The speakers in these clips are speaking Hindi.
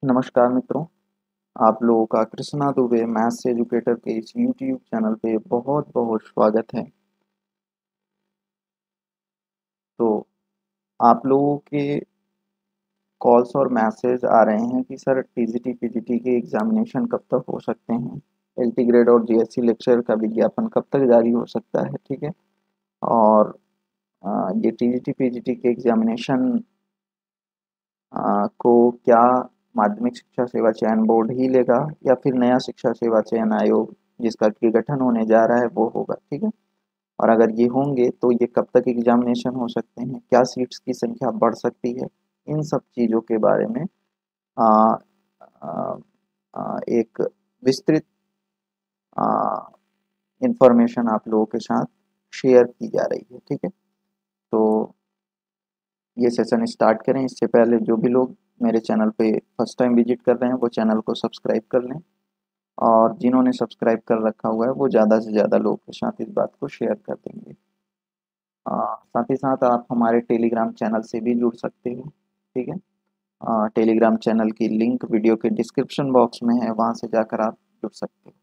नमस्कार मित्रों। आप लोगों का कृष्णा दुबे मैथ्स एजुकेटर के इस यूट्यूब चैनल पे बहुत बहुत स्वागत है। तो आप लोगों के कॉल्स और मैसेज आ रहे हैं कि सर टीजीटी पीजीटी के एग्जामिनेशन कब तक हो सकते हैं, एलटी ग्रेड और जीएससी लेक्चर का विज्ञापन कब तक जारी हो सकता है। ठीक है। और ये टीजीटी पीजीटी के एग्जामिनेशन को क्या माध्यमिक शिक्षा सेवा चयन बोर्ड ही लेगा या फिर नया शिक्षा सेवा चयन आयोग जिसका कि गठन होने जा रहा है वो होगा। ठीक है। और अगर ये होंगे तो ये कब तक एग्जामिनेशन हो सकते हैं, क्या सीट्स की संख्या बढ़ सकती है, इन सब चीज़ों के बारे में आ, आ, एक विस्तृत इंफॉर्मेशन आप लोगों के साथ शेयर की जा रही है। ठीक है। तो ये सेशन स्टार्ट करें इससे पहले जो भी लोग मेरे चैनल पे फर्स्ट टाइम विजिट कर रहे हैं वो चैनल को सब्सक्राइब कर लें, और जिन्होंने सब्सक्राइब कर रखा हुआ है वो ज़्यादा से ज़्यादा लोगों के साथ इस बात को शेयर कर देंगे। साथ ही साथ आप हमारे टेलीग्राम चैनल से भी जुड़ सकते हो। ठीक है। टेलीग्राम चैनल की लिंक वीडियो के डिस्क्रिप्शन बॉक्स में है, वहाँ से जाकर आप जुड़ सकते हो।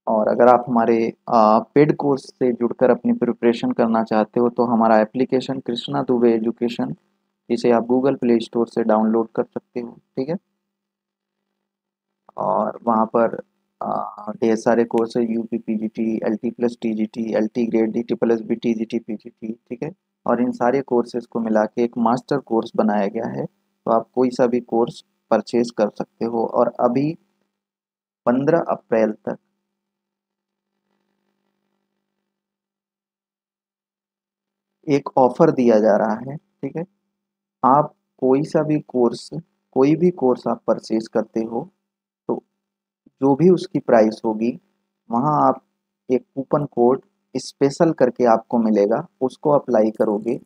और अगर आप हमारे पेड कोर्स से जुड़कर अपनी प्रिपरेशन करना चाहते हो तो हमारा एप्लीकेशन कृष्णा दुबे एजुकेशन, इसे आप गूगल प्ले स्टोर से डाउनलोड कर सकते हो। ठीक है। और वहाँ पर ढेर सारे कोर्स है, UP PGT, LT plus TGT, LT grade, DT plus B, TGT PGT. ठीक है। और इन सारे कोर्सेज को मिला के एक मास्टर कोर्स बनाया गया है, तो आप कोई सा भी कोर्स परचेज कर सकते हो। और अभी 15 अप्रैल तक एक ऑफर दिया जा रहा है। ठीक है। आप कोई सा भी कोर्स, कोई भी कोर्स आप परचेज करते हो तो जो भी उसकी प्राइस होगी वहाँ आप एक कूपन कोड स्पेशल करके आपको मिलेगा, उसको अप्लाई करोगे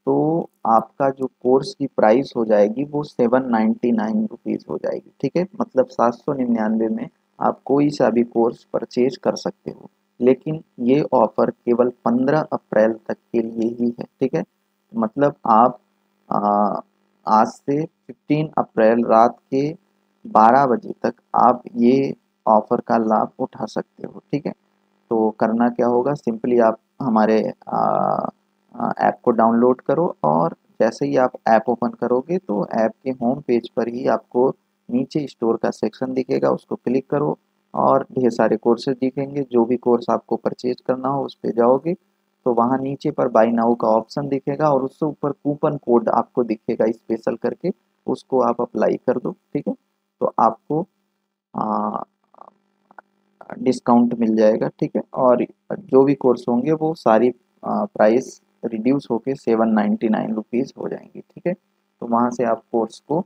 तो आपका जो कोर्स की प्राइस हो जाएगी वो 799 रुपीज़ हो जाएगी। ठीक है। मतलब 799 में आप कोई सा भी कोर्स परचेज कर सकते हो। लेकिन ये ऑफर केवल 15 अप्रैल तक के लिए ही है। ठीक है। मतलब आप आ, आज से 15 अप्रैल रात के 12 बजे तक आप ये ऑफर का लाभ उठा सकते हो। ठीक है। तो करना क्या होगा, सिंपली आप हमारे ऐप को डाउनलोड करो, और जैसे ही आप ऐप ओपन करोगे तो ऐप के होम पेज पर ही आपको नीचे स्टोर का सेक्शन दिखेगा, उसको क्लिक करो और ढेर सारे कोर्सेज दिखेंगे। जो भी कोर्स आपको परचेज करना हो उस पर जाओगे तो वहाँ नीचे पर बाई नाउ का ऑप्शन दिखेगा और उससे ऊपर कूपन कोड आपको दिखेगा स्पेशल करके, उसको आप अप्लाई कर दो। ठीक है। तो आपको डिस्काउंट मिल जाएगा। ठीक है। और जो भी कोर्स होंगे वो सारी प्राइस रिड्यूस होके 799 रुपीज़ हो जाएंगी। ठीक है। तो वहाँ से आप कोर्स को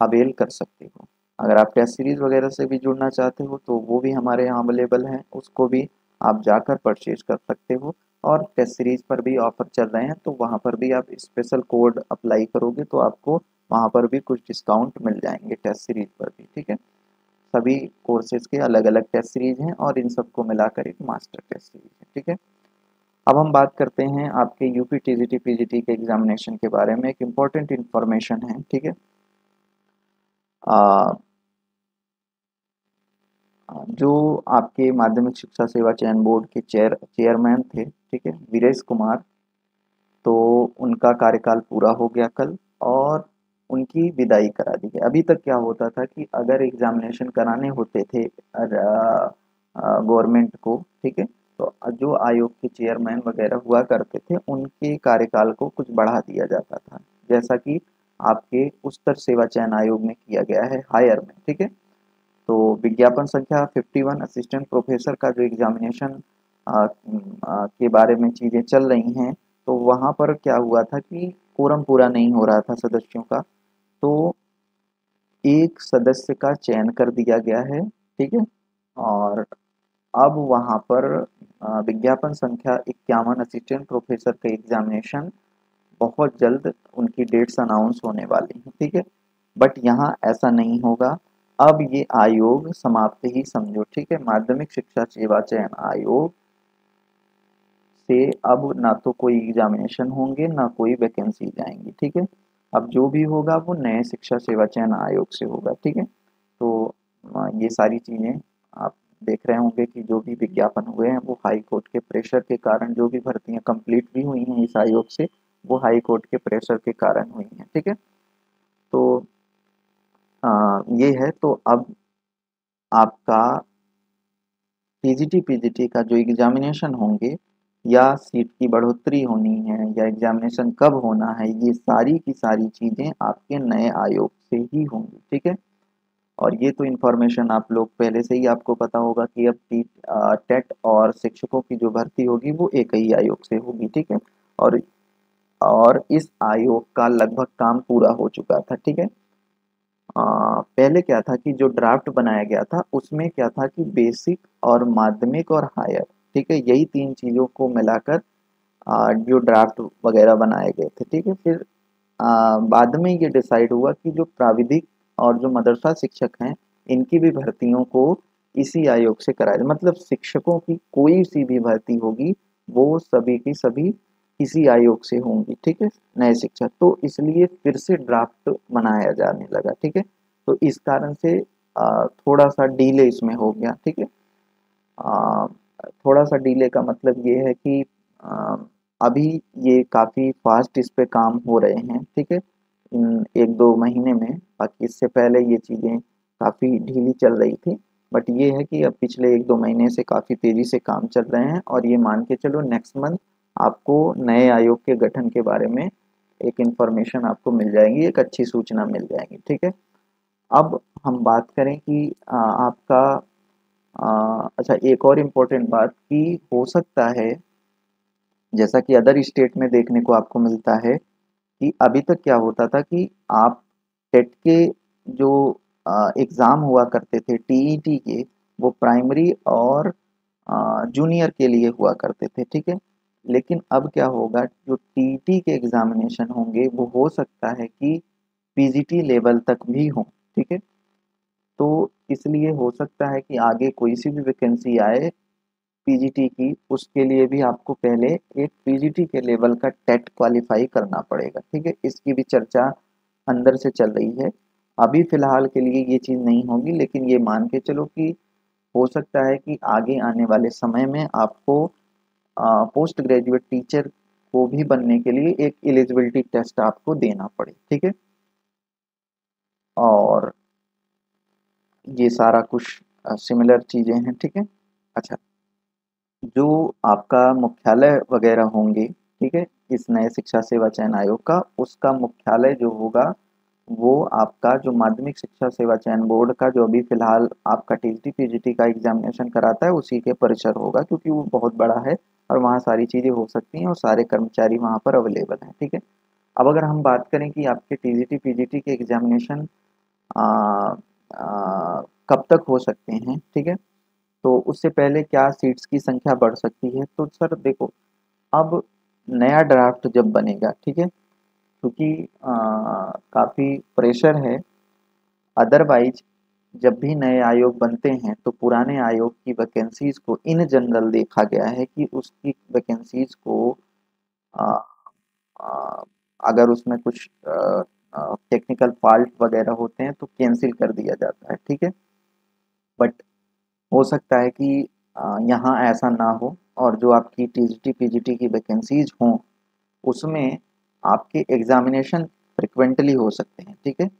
अवेल कर सकते हो। अगर आप टेस्ट सीरीज़ वगैरह से भी जुड़ना चाहते हो तो वो भी हमारे यहाँ अवेलेबल हैं, उसको भी आप जाकर परचेज कर सकते हो। और टेस्ट सीरीज़ पर भी ऑफर चल रहे हैं तो वहाँ पर भी आप स्पेशल कोड अप्लाई करोगे तो आपको वहाँ पर भी कुछ डिस्काउंट मिल जाएंगे टेस्ट सीरीज़ पर भी। ठीक है। सभी कोर्सेज के अलग अलग टेस्ट सीरीज हैं और इन सबको मिलाकर एक मास्टर टेस्ट सीरीज है। ठीक है। अब हम बात करते हैं आपके यूपी टीजीटी पीजीटी के एग्जामिनेशन के बारे में। एक इम्पॉर्टेंट इन्फॉर्मेशन है। ठीक है। आ, जो आपके माध्यमिक शिक्षा सेवा चयन बोर्ड के चेयरमैन थे, ठीक है, वीरेश कुमार, तो उनका कार्यकाल पूरा हो गया कल, और उनकी विदाई करा दी गई। अभी तक क्या होता था कि अगर एग्जामिनेशन कराने होते थे गवर्नमेंट को, ठीक है, तो जो आयोग के चेयरमैन वगैरह हुआ करते थे उनके कार्यकाल को कुछ बढ़ा दिया जाता था, जैसा कि आपके उच्चतर सेवा चयन आयोग में किया गया है, हायर में। ठीक है। तो विज्ञापन संख्या 51 असिस्टेंट प्रोफेसर का जो एग्जामिनेशन के बारे में चीज़ें चल रही हैं, तो वहाँ पर क्या हुआ था कि कोरम पूरा नहीं हो रहा था सदस्यों का, तो एक सदस्य का चयन कर दिया गया है। ठीक है। और अब वहाँ पर विज्ञापन संख्या 51 असिस्टेंट प्रोफेसर का एग्जामिनेशन बहुत जल्द उनकी डेट्स अनाउंस होने वाली हैं। ठीक है। बट यहाँ ऐसा नहीं होगा, अब ये आयोग समाप्त ही समझो। ठीक है। माध्यमिक शिक्षा सेवा चयन आयोग से अब ना तो कोई एग्जामिनेशन होंगे ना कोई वैकेंसी जाएंगी। ठीक है। अब जो भी होगा वो नए शिक्षा सेवा चयन आयोग से होगा, ठीक है। तो ये सारी चीज़ें आप देख रहे होंगे कि जो भी विज्ञापन हुए हैं वो हाई कोर्ट के प्रेशर के कारण, जो भी भर्तियां कंप्लीट भी हुई हैं इस आयोग से, वो हाई कोर्ट के प्रेशर के कारण हुई हैं, ठीक है। तो ये है। तो अब आपका पीजीटी का जो एग्जामिनेशन होंगे, या सीट की बढ़ोतरी होनी है, या एग्जामिनेशन कब होना है, ये सारी की सारी चीज़ें आपके नए आयोग से ही होंगी, ठीक है। और ये तो इन्फॉर्मेशन आप लोग पहले से ही आपको पता होगा कि अब टेट और शिक्षकों की जो भर्ती होगी वो एक ही आयोग से होगी, ठीक है। और और इस आयोग का लगभग काम पूरा हो चुका था, ठीक है। पहले क्या था कि जो ड्राफ्ट बनाया गया था उसमें क्या था कि बेसिक और माध्यमिक और हायर, ठीक है, यही तीन चीज़ों को मिलाकर जो ड्राफ्ट वगैरह बनाए गए थे, ठीक है। फिर बाद में ये डिसाइड हुआ कि जो प्राविधिक और जो मदरसा शिक्षक हैं इनकी भी भर्तियों को इसी आयोग से कराया जाए, मतलब शिक्षकों की कोई सी भी भर्ती होगी वो सभी की सभी इसी आयोग से होंगी, ठीक है, नए शिक्षक। तो इसलिए फिर से ड्राफ्ट बनाया जाने लगा, ठीक है। तो इस कारण से थोड़ा सा डीले इसमें हो गया, ठीक है। अ, थोड़ा सा डीले का मतलब ये है कि अ, अभी ये काफ़ी फास्ट इस पे काम हो रहे हैं, ठीक है, इन 1-2 महीने में। बाकी इससे पहले ये चीज़ें काफ़ी ढीली चल रही थी, बट ये है कि अब पिछले 1-2 महीने से काफ़ी तेज़ी से काम चल रहे हैं, और ये मान के चलो नेक्स्ट मंथ आपको नए आयोग के गठन के बारे में एक इन्फॉर्मेशन आपको मिल जाएगी, एक अच्छी सूचना मिल जाएगी, ठीक है। अब हम बात करें कि आपका अच्छा, एक और इम्पोर्टेंट बात कि हो सकता है, जैसा कि अदर स्टेट में देखने को आपको मिलता है, कि अभी तक क्या होता था कि आप टेट के जो एग्ज़ाम हुआ करते थे टीईटी के, वो प्राइमरी और जूनियर के लिए हुआ करते थे, ठीक है। लेकिन अब क्या होगा, जो टीईटी के एग्ज़ामिनेशन होंगे वो हो सकता है कि पीजीटी लेवल तक भी हों, ठीक है। तो इसलिए हो सकता है कि आगे कोई सी भी वैकेंसी आए पीजीटी की, उसके लिए भी आपको पहले एक पीजीटी के लेवल का टेट क्वालिफाई करना पड़ेगा, ठीक है। इसकी भी चर्चा अंदर से चल रही है। अभी फिलहाल के लिए ये चीज़ नहीं होगी, लेकिन ये मान के चलो कि हो सकता है कि आगे आने वाले समय में आपको पोस्ट ग्रेजुएट टीचर को भी बनने के लिए एक एलिजिबिलिटी टेस्ट आपको देना पड़े, ठीक है। और ये सारा कुछ सिमिलर चीज़ें हैं, ठीक है। अच्छा, जो आपका मुख्यालय वगैरह होंगे, ठीक है, इस नए शिक्षा सेवा चयन आयोग का, उसका मुख्यालय जो होगा वो आपका जो माध्यमिक शिक्षा सेवा चयन बोर्ड का जो अभी फिलहाल आपका टीजीटी पीजीटी का एग्जामिनेशन कराता है उसी के परिसर होगा, क्योंकि वो बहुत बड़ा है और वहाँ सारी चीज़ें हो सकती हैं और सारे कर्मचारी वहाँ पर अवेलेबल हैं, ठीक है। अब अगर हम बात करें कि आपके टीजीटी पीजीटी के एग्जामिनेशन कब तक हो सकते हैं, ठीक है, तो उससे पहले क्या सीट्स की संख्या बढ़ सकती है, तो सर देखो, अब नया ड्राफ्ट जब बनेगा, ठीक है, क्योंकि काफ़ी प्रेशर है, अदरवाइज जब भी नए आयोग बनते हैं तो पुराने आयोग की वैकेंसीज को इन जनरल देखा गया है कि उसकी वैकेंसीज को आ, आ, अगर उसमें कुछ टेक्निकल फॉल्ट वगैरह होते हैं तो कैंसिल कर दिया जाता है, ठीक है। बट हो सकता है कि यहाँ ऐसा ना हो, और जो आपकी टीजीटी पीजीटी की वैकेंसीज हों उसमें आपके एग्जामिनेशन फ्रिक्वेंटली हो सकते हैं, ठीक है।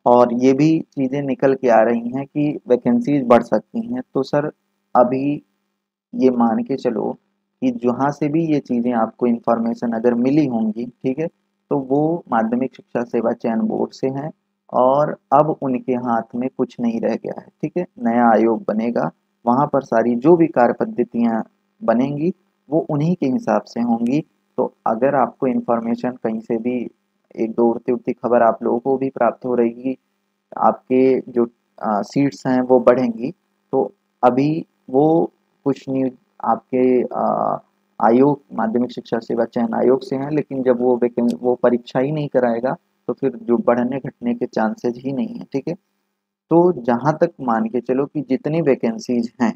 और ये भी चीज़ें निकल के आ रही हैं कि वैकेंसीज बढ़ सकती हैं, तो सर अभी ये मान के चलो कि जहाँ से भी ये चीज़ें आपको इन्फॉर्मेशन अगर मिली होंगी, ठीक है, तो वो माध्यमिक शिक्षा सेवा चयन बोर्ड से हैं, और अब उनके हाथ में कुछ नहीं रह गया है, ठीक है। नया आयोग बनेगा, वहाँ पर सारी जो भी कार्य पद्धतियाँ बनेंगी वो उन्हीं के हिसाब से होंगी। तो अगर आपको इन्फॉर्मेशन कहीं से भी एक दो उड़ती उड़ती खबर आप लोगों को भी प्राप्त हो रही है, आपके जो सीट्स हैं वो बढ़ेंगी, तो अभी वो कुछ न्यूज आपके आयोग माध्यमिक शिक्षा सेवा चयन आयोग से हैं, लेकिन जब वो परीक्षा ही नहीं कराएगा तो फिर जो बढ़ने घटने के चांसेस ही नहीं है, ठीक है। तो जहाँ तक मान के चलो कि जितनी वैकेंसीज हैं,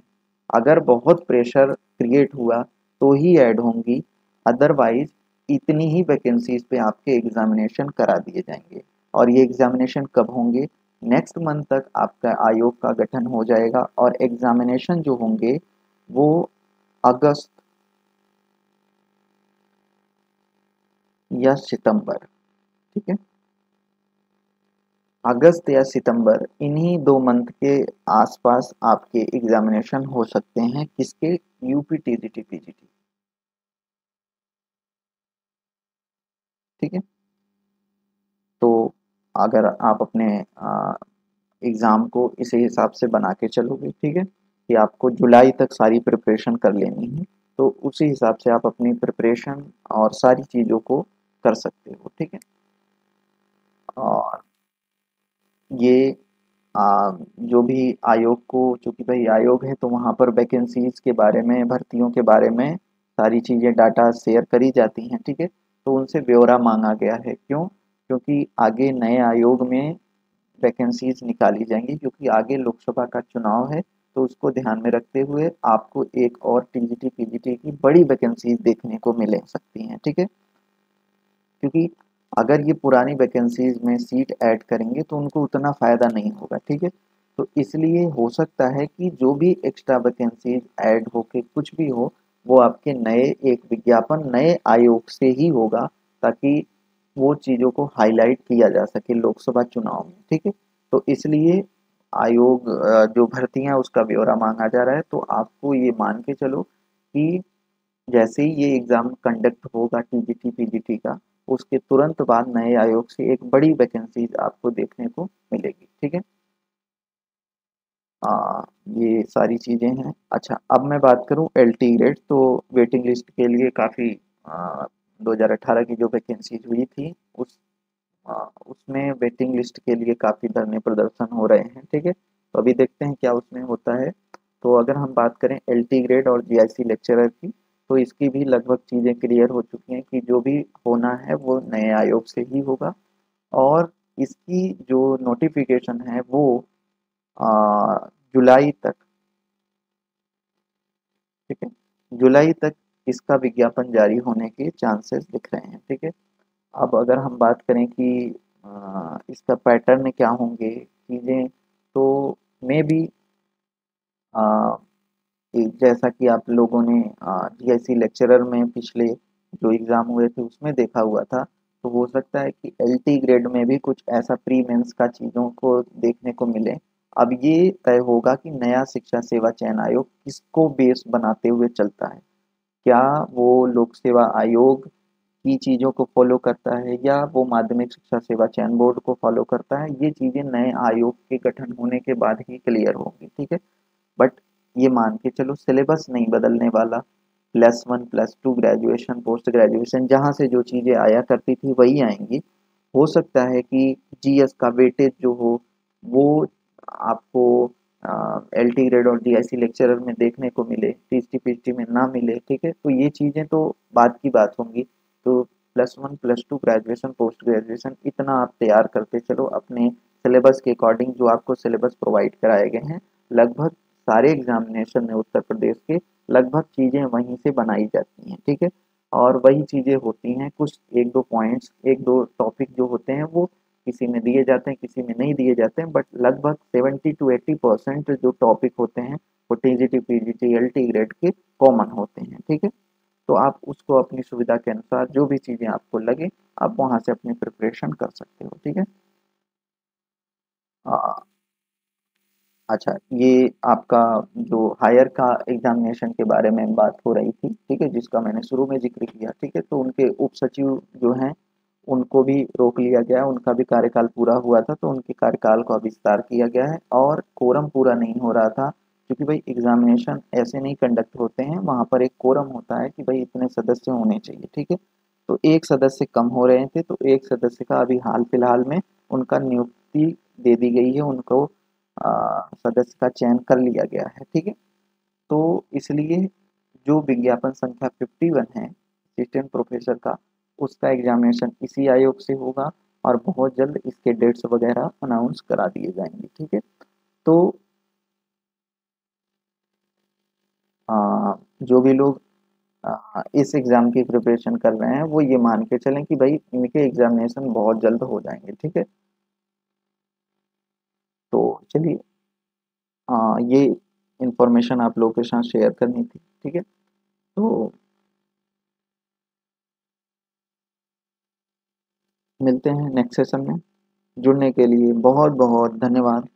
अगर बहुत प्रेशर क्रिएट हुआ तो ही ऐड होंगी, अदरवाइज इतनी ही वैकेंसीज पे आपके एग्जामिनेशन करा दिए जाएंगे। और ये एग्जामिनेशन कब होंगे? नेक्स्ट मंथ तक आपका आयोग का गठन हो जाएगा और एग्जामिनेशन जो होंगे वो अगस्त या सितंबर, ठीक है, अगस्त या सितंबर, इन्हीं 2 मंथ के आसपास आपके एग्जामिनेशन हो सकते हैं। किसके? यूपी टीजीटी पीजीटी, ठीक है। तो अगर आप अपने एग्ज़ाम को इसी हिसाब से बना के चलोगे, ठीक है, कि आपको जुलाई तक सारी प्रिपरेशन कर लेनी है, तो उसी हिसाब से आप अपनी प्रिपरेशन और सारी चीज़ों को कर सकते हो, ठीक है। और ये जो भी आयोग को, चूँकि भाई आयोग है तो वहाँ पर वैकेंसीज़ के बारे में, भर्तियों के बारे में सारी चीज़ें, डाटा शेयर करी जाती हैं, ठीक है। तो उनसे ब्यौरा माँगा गया है। क्यों? क्योंकि आगे नए आयोग में वैकेंसीज निकाली जाएंगी, क्योंकि आगे लोकसभा का चुनाव है। तो उसको ध्यान में रखते हुए आपको एक और टीजीटी पीजीटी की बड़ी वैकेंसीज देखने को मिल सकती हैं, ठीक है। क्योंकि अगर ये पुरानी वैकेंसीज में सीट ऐड करेंगे तो उनको उतना फ़ायदा नहीं होगा, ठीक है। तो इसलिए हो सकता है कि जो भी एक्स्ट्रा वैकेंसीज ऐड होके कुछ भी हो, वो आपके नए एक विज्ञापन नए आयोग से ही होगा, ताकि वो चीज़ों को हाईलाइट किया जा सके लोकसभा चुनाव में, ठीक है। तो इसलिए आयोग जो भर्तियां उसका ब्यौरा मांगा जा रहा है। तो आपको ये मान के चलो कि जैसे ही ये एग्ज़ाम कंडक्ट होगा टीजीटी पीजीटी का, उसके तुरंत बाद नए आयोग से एक बड़ी वैकेंसीज आपको देखने को मिलेगी, ठीक है। ये सारी चीज़ें हैं। अच्छा, अब मैं बात करूँ एलटी ग्रेड, तो वेटिंग लिस्ट के लिए काफ़ी 2018 की जो वैकेंसीज हुई थी उसमें वेटिंग लिस्ट के लिए काफ़ी धरने प्रदर्शन हो रहे हैं, ठीक है। तो अभी देखते हैं क्या उसमें होता है। तो अगर हम बात करें एलटी ग्रेड और जीआईसी लेक्चरर की, तो इसकी भी लगभग चीज़ें क्लियर हो चुकी हैं कि जो भी होना है वो नए आयोग से ही होगा। और इसकी जो नोटिफिकेशन है वो जुलाई तक, ठीक है, जुलाई तक इसका विज्ञापन जारी होने के चांसेस दिख रहे हैं, ठीक है। अब अगर हम बात करें कि इसका पैटर्न क्या होंगे चीज़ें, तो मे बी जैसा कि आप लोगों ने जीआईसी लेक्चरर में पिछले जो एग्ज़ाम हुए थे उसमें देखा हुआ था, तो हो सकता है कि एलटी ग्रेड में भी कुछ ऐसा प्री मेंस का चीज़ों को देखने को मिले। अब ये तय होगा कि नया शिक्षा सेवा चयन आयोग किसको बेस बनाते हुए चलता है। क्या वो लोक सेवा आयोग की चीज़ों को फॉलो करता है या वो माध्यमिक शिक्षा सेवा चयन बोर्ड को फॉलो करता है, ये चीज़ें नए आयोग के गठन होने के बाद ही क्लियर होंगी, ठीक है। बट ये मान के चलो सिलेबस नहीं बदलने वाला। +1 +2 ग्रेजुएशन पोस्ट ग्रेजुएशन जहाँ से जो चीज़ें आया करती थी वही आएंगी। हो सकता है कि जीएस का वेटेज जो हो वो आपको एलटी ग्रेड और जीआईसी लेक्चरर में देखने को मिले, टीएसटी पीएचडी में ना मिले, ठीक है। तो ये चीज़ें तो बाद की बात होंगी। तो +1 +2 ग्रेजुएशन पोस्ट ग्रेजुएशन इतना आप तैयार करते चलो अपने सिलेबस के अकॉर्डिंग, जो आपको सिलेबस प्रोवाइड कराए गए हैं। लगभग सारे एग्जामिनेशन में उत्तर प्रदेश के लगभग चीज़ें वहीं से बनाई जाती हैं, ठीक है। और वही चीज़ें होती हैं, कुछ एक दो पॉइंट्स, एक दो टॉपिक जो होते हैं वो किसी में दिए जाते हैं, किसी में नहीं दिए जाते हैं। बट लगभग 70 to 80% जो टॉपिक होते हैं वो टीजीटी पीजीटी एलटी ग्रेड के कॉमन होते हैं, ठीक है। तो आप उसको अपनी सुविधा के अनुसार जो भी चीज़ें आपको लगे, आप वहाँ से अपनी प्रिपरेशन कर सकते हो, ठीक है। अच्छा, ये आपका जो हायर का एग्जामिनेशन के बारे में बात हो रही थी, ठीक है, जिसका मैंने शुरू में जिक्र किया, ठीक है। तो उनके उप सचिव जो हैं उनको भी रोक लिया गया, उनका भी कार्यकाल पूरा हुआ था, तो उनके कार्यकाल का विस्तार किया गया है। और कोरम पूरा नहीं हो रहा था, क्योंकि भाई एग्जामिनेशन ऐसे नहीं कंडक्ट होते हैं, वहाँ पर एक कोरम होता है कि भाई इतने सदस्य होने चाहिए, ठीक है। तो एक सदस्य कम हो रहे थे, तो एक सदस्य का अभी हाल फिलहाल में उनका नियुक्ति दे दी गई है, उनको सदस्य का चयन कर लिया गया है, ठीक है। तो इसलिए जो विज्ञापन संख्या 51 है असिस्टेंट प्रोफेसर का, उसका एग्जामिनेशन इसी आयोग से होगा और बहुत जल्द इसके डेट्स वगैरह अनाउंस करा दिए जाएंगे, ठीक है। तो जो भी लोग इस एग्ज़ाम की प्रिपरेशन कर रहे हैं, वो ये मान के चलें कि भाई इनके एग्ज़ामिनेशन बहुत जल्द हो जाएँगे, ठीक है? तो चलिए, ये इन्फॉर्मेशन आप लोगों के साथ शेयर करनी थी, ठीक है? तो मिलते हैं नेक्स्ट सेशन में। जुड़ने के लिए बहुत-बहुत धन्यवाद।